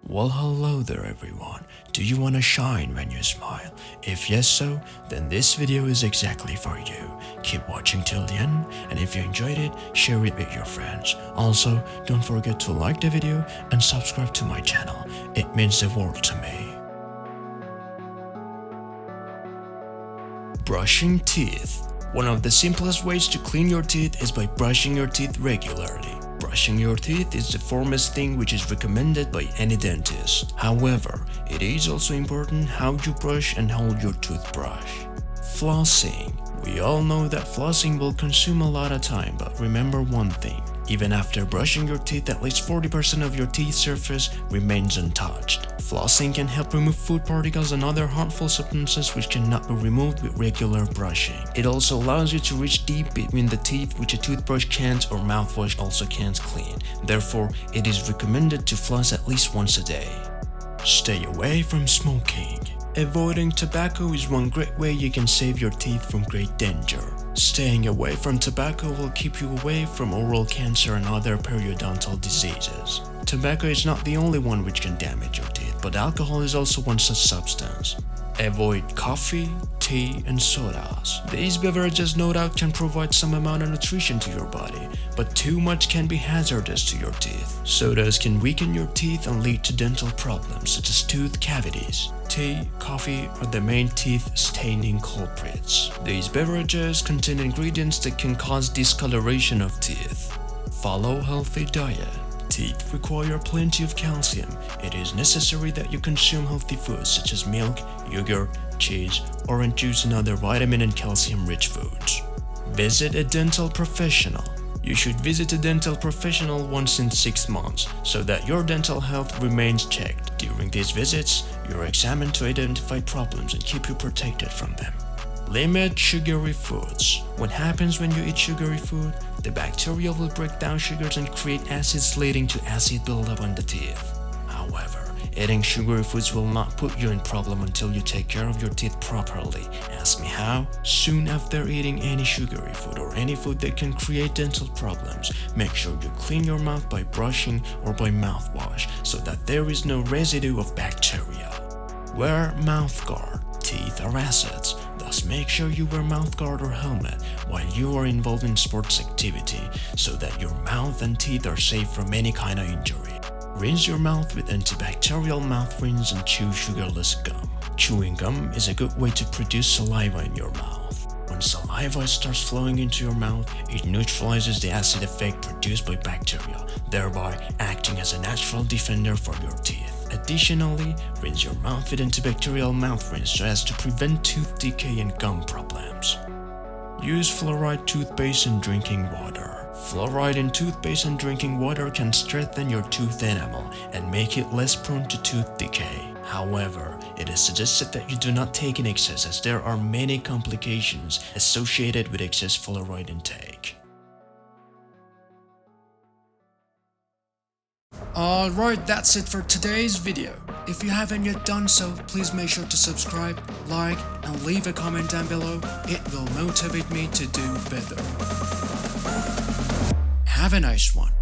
Well, hello there everyone. Do you want to shine when you smile? If yes so, then this video is exactly for you. Keep watching till the end, and if you enjoyed it, share it with your friends. Also, don't forget to like the video and subscribe to my channel. It means the world to me. Brushing teeth. One of the simplest ways to clean your teeth is by brushing your teeth regularly. Brushing your teeth is the foremost thing which is recommended by any dentist. However, it is also important how you brush and hold your toothbrush. Flossing. We all know that flossing will consume a lot of time, but remember one thing. Even after brushing your teeth, at least 40% of your teeth surface remains untouched. Flossing can help remove food particles and other harmful substances which cannot be removed with regular brushing. It also allows you to reach deep between the teeth which a toothbrush can't or mouthwash also can't clean. Therefore, it is recommended to floss at least once a day. Stay away from smoking. Avoiding tobacco is one great way you can save your teeth from great danger. Staying away from tobacco will keep you away from oral cancer and other periodontal diseases. Tobacco is not the only one which can damage your teeth, but alcohol is also one such substance. Avoid coffee, tea, and sodas. These beverages no doubt can provide some amount of nutrition to your body, but too much can be hazardous to your teeth. Sodas can weaken your teeth and lead to dental problems such as tooth cavities. Tea, coffee are the main teeth staining culprits. These beverages contain ingredients that can cause discoloration of teeth. Follow healthy diet. Teeth require plenty of calcium. It is necessary that you consume healthy foods such as milk, yogurt, cheese, orange juice, and other vitamin and calcium-rich foods. Visit a dental professional. You should visit a dental professional once in 6 months so that your dental health remains checked. During these visits, you are examined to identify problems and keep you protected from them. Limit sugary foods. What happens when you eat sugary food? The bacteria will break down sugars and create acids leading to acid buildup on the teeth. However, eating sugary foods will not put you in problem until you take care of your teeth properly. Ask me how? Soon after eating any sugary food or any food that can create dental problems, make sure you clean your mouth by brushing or by mouthwash so that there is no residue of bacteria. Wear mouth guard. Teeth are assets, thus make sure you wear mouthguard or helmet while you are involved in sports activity so that your mouth and teeth are safe from any kind of injury. Rinse your mouth with antibacterial mouth rinse and chew sugarless gum. Chewing gum is a good way to produce saliva in your mouth. When saliva starts flowing into your mouth, it neutralizes the acid effect produced by bacteria, thereby acting as a natural defender for your teeth. Additionally, rinse your mouth with antibacterial mouth rinse so as to prevent tooth decay and gum problems. Use fluoride toothpaste in drinking water. Fluoride in toothpaste and drinking water can strengthen your tooth enamel and make it less prone to tooth decay. However, it is suggested that you do not take in excess as there are many complications associated with excess fluoride intake. Alright, that's it for today's video. If you haven't yet done so, please make sure to subscribe, like, and leave a comment down below. It will motivate me to do better. Have a nice one.